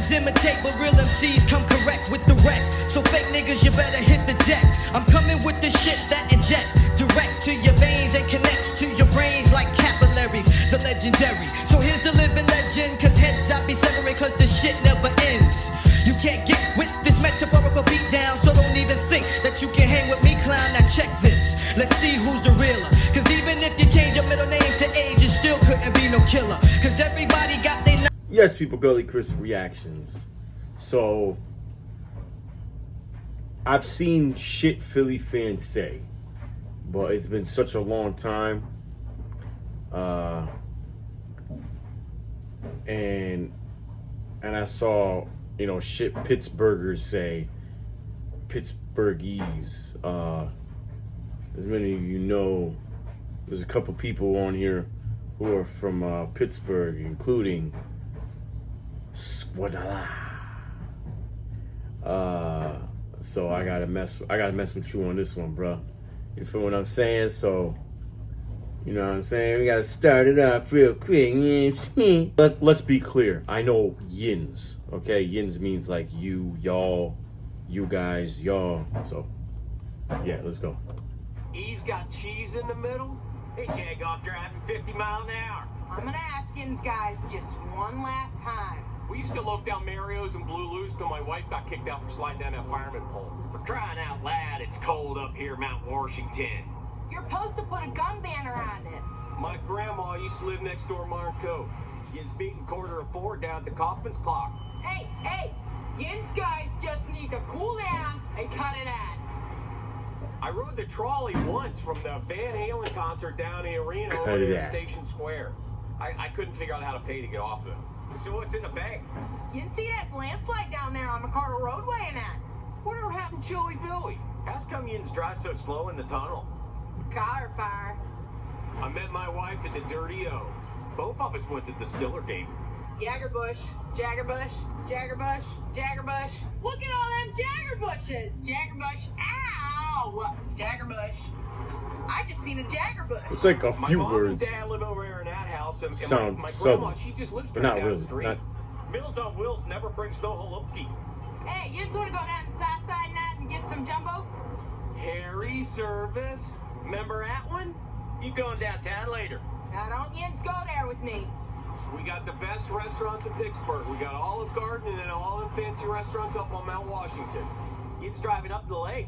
Rappers imitate, but real MCs come correct with the wreck. So fake niggas, you better hit the deck. I'm coming with the shit that inject direct to your veins and connects to your brains like capillaries. The legendary. So here's the living legend, cause heads I be severing, cause the shit never ends. You can't get with this metaphorical beat down, so don't even think that you can hang with me, clown. Now check this. Let's see who's the realer. Cause even if you change your middle name to age, it still couldn't be no killer. Cause everybody got their Yes, people, Gully Chris reactions. So, I've seen shit Philly fans say, but it's been such a long time. And I saw, shit Pittsburghers say, Pittsburghese. As many of you know, there's a couple people on here who are from Pittsburgh, including Squadala. So I gotta mess with you on this one, bro. You feel what I'm saying? So, you know what I'm saying? We gotta start it off real quick. Let's be clear. I know yins, okay? Yins means like you, y'all, you guys, y'all. So, yeah, let's go. He's got cheese in the middle. Hey, jag off driving 50 miles an hour. I'm gonna ask yins guys just one last time. We used to loaf down Mario's and Blue Lou's till my wife got kicked out for sliding down that fireman pole. For crying out loud, it's cold up here, Mount Washington. You're supposed to put a gun banner on it. My grandma used to live next door Marco. Yin's beating 4:15 down at the Kaufman's clock. Hey, yins guys just need to cool down and cut it out. I rode the trolley once from the Van Halen concert down in the arena over there at Station Square. I couldn't figure out how to pay to get off of it. So what's in the bag? You didn't see that landslide down there on McCarter Roadway and that? Whatever happened to Chili Billy? How's come yins drive so slow in the tunnel? Car fire. I met my wife at the Dirty O. Both of us went to the Stiller game. Jaggerbush, Jaggerbush, Jaggerbush, Jaggerbush. Look at all them Jaggerbushes. Jaggerbush, ow! Jaggerbush. I just seen a Jaggerbush. It's like a few my mom words. And Dad live over there in that house, and Sound my southern, grandma, she just lives but right not down really. the street. Mills on Wheels never brings no halupki. Hey, you just want to go down the south side and that and get some jumbo? Harry Service. Remember that one? You going downtown later? Now don't yins go there with me. We got the best restaurants in Pittsburgh. We got Olive Garden and then all them fancy restaurants up on Mount Washington. Yins driving up the lake.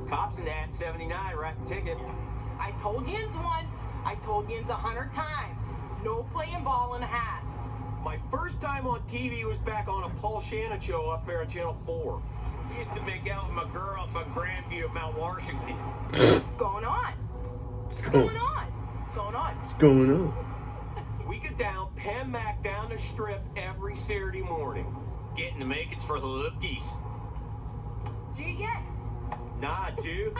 Cops in that 79 writing tickets. I told yins once. I told yins 100 times. No playing ball in the house. My first time on TV was back on a Paul Shannon show up there on Channel 4. I used to make out with my girl up on Grandview at Mount Washington. What's going on? What's going on? What's going on? What's going on? We go down Penn Mac down the strip every Saturday morning. Getting to make it for the Lipkies. Gee, yet? Nah, dude.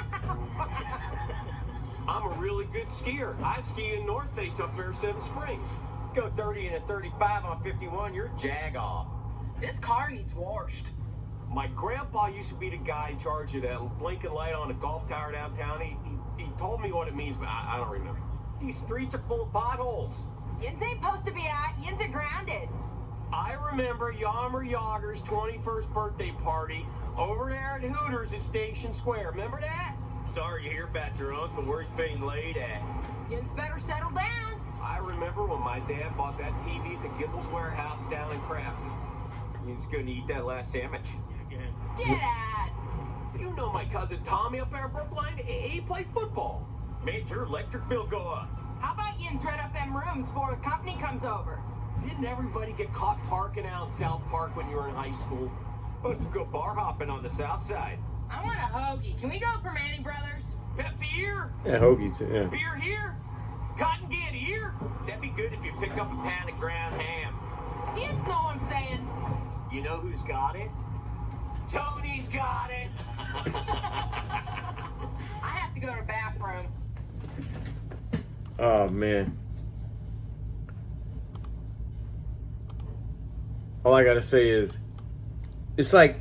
I'm a really good skier. I ski in North Face up there, Seven Springs. Go 30 and a 35 on 51, you're jag off. This car needs washed. My grandpa used to be the guy in charge of that blinking light on the golf tower downtown. He told me what it means, but I don't remember. These streets are full of potholes. Yins ain't supposed to be out. Yins are grounded. I remember Yammer Yager's 21st birthday party over there at Hooters at Station Square. Remember that? Sorry to hear about your uncle. Where's being laid at? Yins better settle down. I remember when my dad bought that TV at the Gibbles Warehouse down in Crafton. Yin's gonna eat that last sandwich. Get out. You know my cousin Tommy up there in Brookline? He played football. Made your electric bill go up. How about yins rent up them rooms before the company comes over? Didn't everybody get caught parking out in South Park when you were in high school? Supposed to go bar hopping on the south side. I want a hoagie. Can we go Permane Brothers? Pepsi here? Yeah, hoagie too, yeah. Beer here? Cotton candy here? That'd be good if you pick up a pound of ground ham. Do you know what I'm saying? You know who's got it? Tony's got it! I have to go to the bathroom. Oh, man. All I gotta say is, it's like,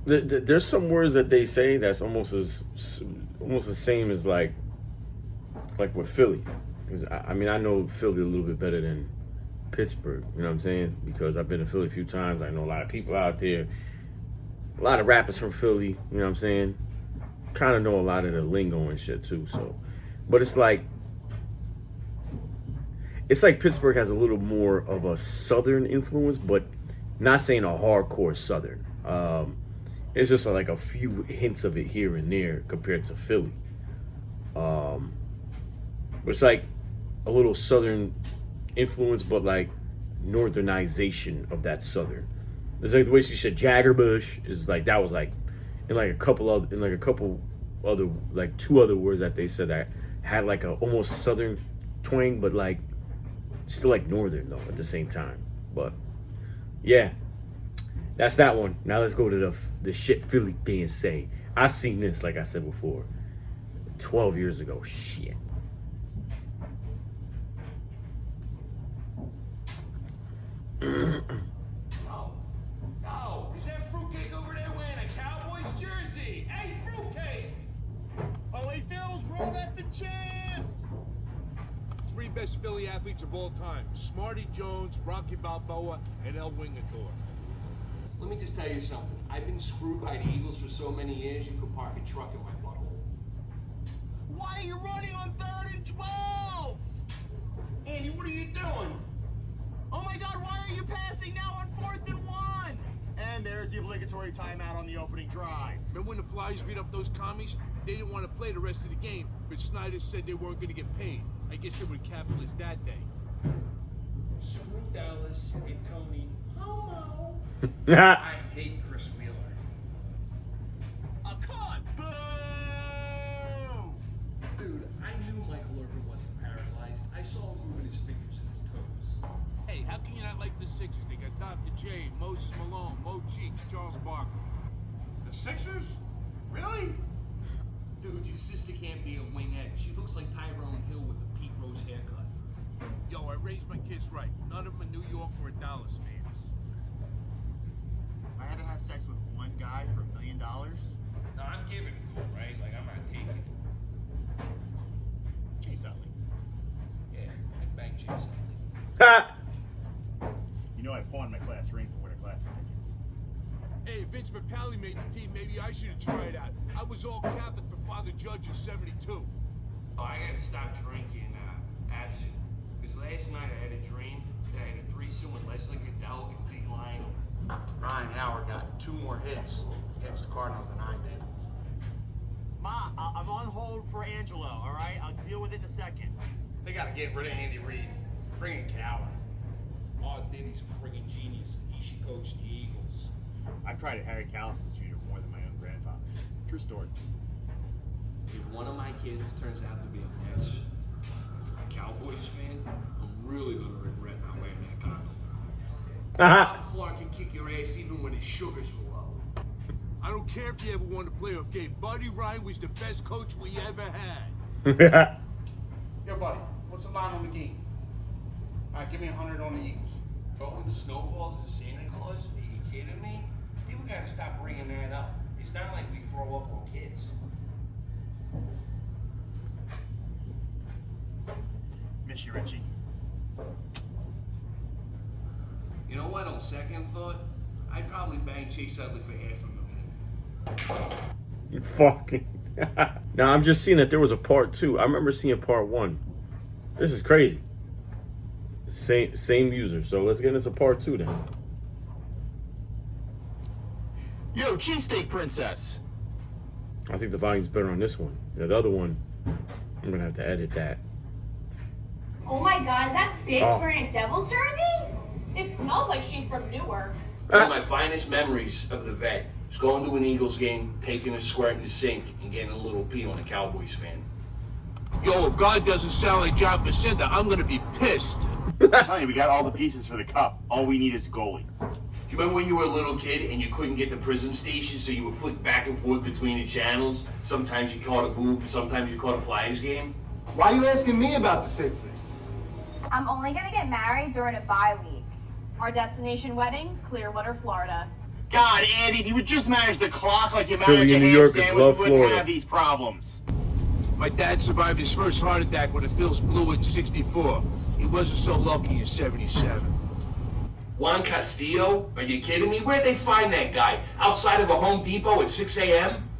there's some words that they say that's almost the same as like with Philly. 'Cause I mean, I know Philly a little bit better than Pittsburgh. You know what I'm saying? Because I've been to Philly a few times. I know a lot of people out there. A lot of rappers from Philly. You know what I'm saying? Kind of know a lot of the lingo and shit too. So, but it's like Pittsburgh has a little more of a Southern influence, but not saying a hardcore Southern. It's just like a few hints of it here and there compared to Philly. But it's like a little Southern influence, but like Northernization of that Southern. It's like the way she said Jaggerbush is like, that was like in like a couple other like two other words that they said that had like a almost Southern twang, but like still like Northern though at the same time. But yeah, that's that one. Now let's go to the shit Philly fans say. I've seen this, like I said before, 12 years ago. Shit. No, is that fruitcake over there wearing a Cowboys jersey? Hey, fruitcake! LA Phils, we're all at the champs! Three best Philly athletes of all time: Smarty Jones, Rocky Balboa, and El Wingador. Let me just tell you something. I've been screwed by the Eagles for so many years, you could park a truck in my butthole. Why are you running on 3rd and 12? Andy, what are you doing? Oh my God, why are you passing now on 4th and 1? And there's the obligatory timeout on the opening drive. Remember when the Flyers beat up those commies? They didn't want to play the rest of the game, but Snyder said they weren't going to get paid. I guess they were capitalists that day. Screw Dallas and Tony. Homo. I hate Chris Wheeler. A cut! Boo! Dude, I knew Michael Irvin wasn't paralyzed. I saw him moving his fingers and his toes. Hey, how can you not like the Sixers? They got Dr. J, Moses Malone, Mo Cheeks, Charles Barkley. The Sixers? Really? Dude, your sister can't be a wingette. She looks like Tyrone Hill with a Pete Rose haircut. Yo, I raised my kids right. None of them are New York or Dallas fans. I had to have sex with one guy for $1 million. No, I'm giving it to him, right? Like, I'm not taking it. Chase Utley. Yeah, I bang Chase Utley. You know I pawned my class ring for Winter Classic tickets. Hey, if Vince McPally made the team, maybe I should have tried out. I was all Catholic for Father Judge in '72. Oh, I gotta stop drinking absinthe. Because last night I had a dream that I had a threesome with Leslie Goodell and Big Lionel. Ryan Howard got 2 more hits against the Cardinals than I did. Ma, I'm on hold for Angelo, all right? I'll deal with it in a second. They gotta get rid of Andy Reid. Bring in Coward. Oh, Diddy's a friggin' genius. He should coach the Eagles. I cried at Harry Callis' funeral more than my own grandfather's. True story. If one of my kids turns out to be a Mets or a Cowboys fan, I'm really gonna regret not wearing that condom. Bob Clark can kick your ass even when his sugar's low. I don't care if you ever won a playoff game. Buddy Ryan was the best coach we ever had. Yo, buddy, what's the line on the game? All right, give me 100 on the Eagles. Throwing snowballs at Santa Claus? Are you kidding me? People gotta stop bringing that up. It's not like we throw up on kids. Miss you, Richie. You know what, on second thought, I'd probably bang Chase Utley for $500,000. You fucking. Now I'm just seeing that there was a part 2. I remember seeing part 1. This is crazy. Same user. So let's get into part 2 then. Yo, cheesesteak princess. I think the volume's better on this one. The other one, I'm gonna have to edit that. Oh my God, is that bitch Oh. wearing a Devils jersey? It smells like she's from Newark. One of my finest memories of the vet was going to an Eagles game, taking a squirt in the sink, and getting a little pee on a Cowboys fan. Yo, if God doesn't sound like John Facenda, I'm gonna be pissed. Honey, we got all the pieces for the cup. All we need is a goalie. Do you remember when you were a little kid and you couldn't get the Prism station, so you would flick back and forth between the channels? Sometimes you caught a boob, sometimes you caught a Flyers game. Why are you asking me about the Sixers? I'm only gonna get married during a bye week. Our destination wedding, Clearwater, Florida. God, Andy, if you would just manage the clock like you Philly manage a and New ham Yorkers sandwich, we love wouldn't Florida. have these problems. My dad survived his first heart attack when the Phils blew it in '64. He wasn't so lucky in 77. Juan Castillo? Are you kidding me? Where'd they find that guy? Outside of a Home Depot at 6 a.m.?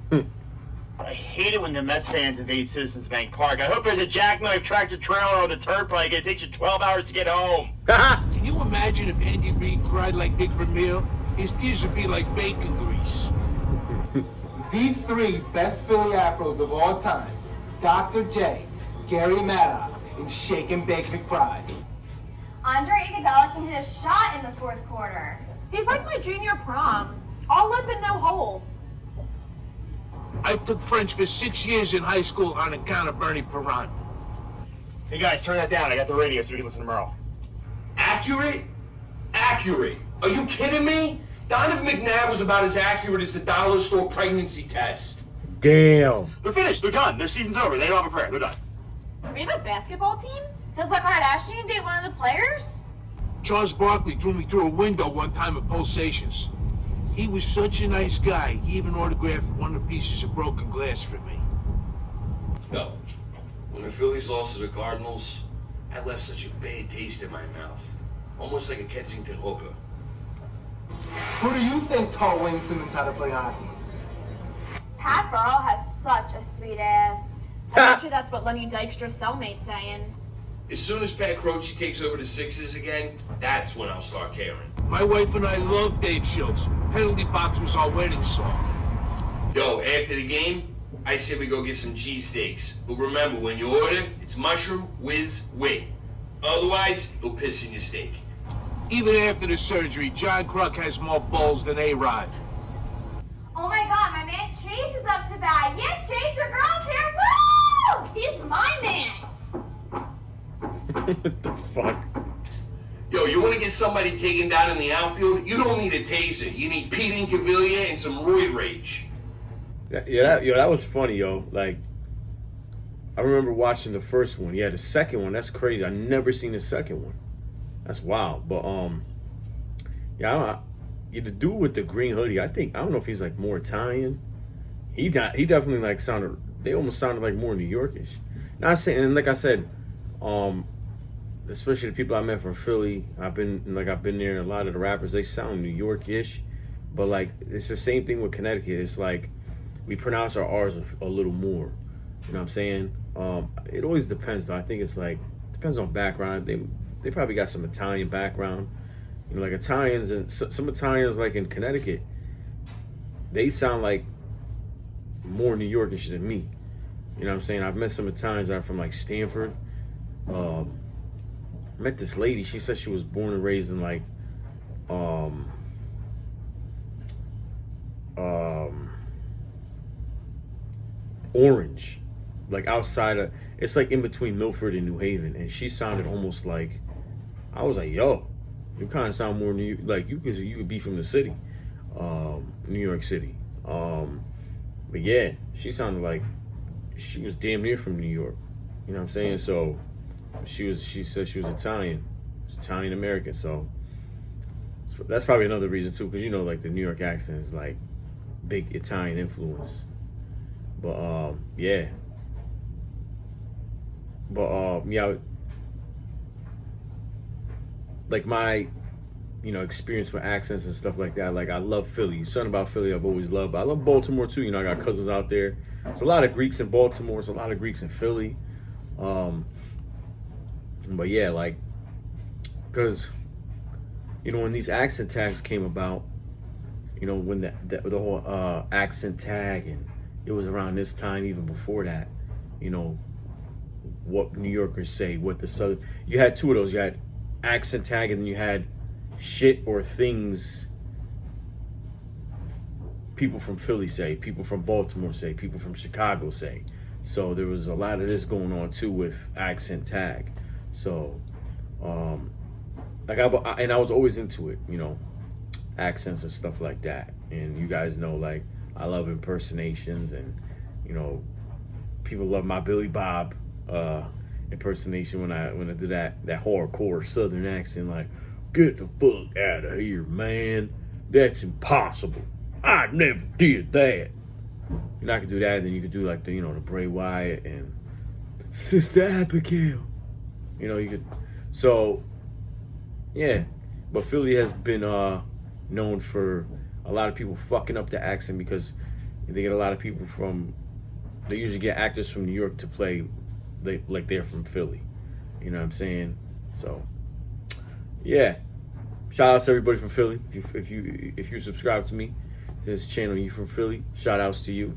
I hate it when the Mets fans invade Citizens Bank Park. I hope there's a jackknife tractor trailer on the turnpike and it takes you 12 hours to get home. Can you imagine if Andy Reid cried like Dick Vermeer? His tears would be like bacon grease. The three best Philly Afros of all time, Dr. J, Gary Maddox, and Shake and Bake McBride. Andre Iguodala can hit a shot in the fourth quarter. He's like my junior prom. All lip and no hole. I took French for 6 years in high school on account of Bernie Perron. Hey guys, turn that down. I got the radio so we can listen to Merle. Accurate? Accurate. Are you kidding me? Donovan McNabb was about as accurate as the dollar store pregnancy test. Damn. They're finished. They're done. Their season's over. They don't have a prayer. They're done. We have a basketball team? Does the Kardashian date one of the players? Charles Barkley threw me through a window one time at Pulsations. He was such a nice guy. He even autographed one of the pieces of broken glass for me. No. When the Phillies lost to the Cardinals, I left such a bad taste in my mouth. Almost like a Kensington hooker. Who do you think taught Wayne Simmons how to play hockey? Pat Burrell has such a sweet ass. I bet you that's what Lenny Dykstra's cellmate's saying. As soon as Pat Croce takes over the Sixers again, that's when I'll start caring. My wife and I love Dave Schultz. Penalty Box was our wedding song. Yo, after the game, I say we go get some cheesesteaks. But remember, when you order, it's mushroom, whiz, wit. Otherwise, you'll piss in your steak. Even after the surgery, John Kruk has more balls than A-Rod. Oh my god, my man Chase is up to bat. Yeah, Chase, your girl's here. Woo! He's my man. What the fuck? Yo, you want to get somebody taken down in the outfield? You don't need a taser. You need Pete Incaviglia and some roid rage. That was funny, yo. Like, I remember watching the first one. Yeah, the second one, that's crazy. I never seen the second one. That's wild. But yeah, the dude with the green hoodie, I don't know if he's like more Italian. He definitely like sounded. They almost sounded like more New Yorkish. Not saying, and like I said, especially the people I met from Philly, I've been there. A lot of the rappers, they sound New York-ish, but like it's the same thing with Connecticut. It's like we pronounce our R's a little more. You know what I'm saying? It always depends though. I think it's like depends on background. They probably got some Italian background. You know, like Italians and some Italians like in Connecticut, they sound like more New Yorkish than me. You know what I'm saying? I've met some Italians that are from like Stanford. I met this lady. She said she was born and raised in like Orange, like outside of, it's like in between Milford and New Haven, and she sounded almost like, I was like, yo, you kind of sound more New, like you could be from the city, New York City. But yeah, she sounded like she was damn near from New York. You know what I'm saying? So she said she was Italian American. So that's probably another reason too, because you know, like the New York accent is like big Italian influence. But yeah. But yeah, like my, you know, experience with accents and stuff like that. Like I love Philly. Something about Philly I've always loved. I love Baltimore too. You know, I got cousins out there. It's a lot of Greeks in Baltimore. It's a lot of Greeks in Philly. But yeah, like, cause, you know, when these accent tags came about, you know, when the whole accent tag, and it was around this time, even before that, you know, what New Yorkers say, what the Southern, you had two of those. You had accent tag, and then you had shit or things people from Philly say, people from Baltimore say, people from Chicago say. So there was a lot of this going on too with accent tag. So, like I was always into it, you know, accents and stuff like that. And you guys know, like, I love impersonations, and, you know, people love my Billy Bob impersonation when I do that hardcore Southern accent, like, get the fuck out of here, man. That's impossible. I never did that. You know, I could do that, and then you could do like the Bray Wyatt and Sister Abigail. You know, you could. So, yeah. But Philly has been known for a lot of people fucking up the accent because they get a lot of people they usually get actors from New York to play like they're from Philly. You know what I'm saying? So, yeah. Shout out to everybody from Philly. If you subscribe to me, to this channel, you from Philly, shout outs to you.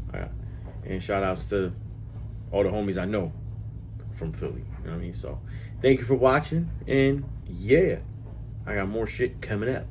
And shout outs to all the homies I know from Philly. You know what I mean? So, thank you for watching. And yeah, I got more shit coming up.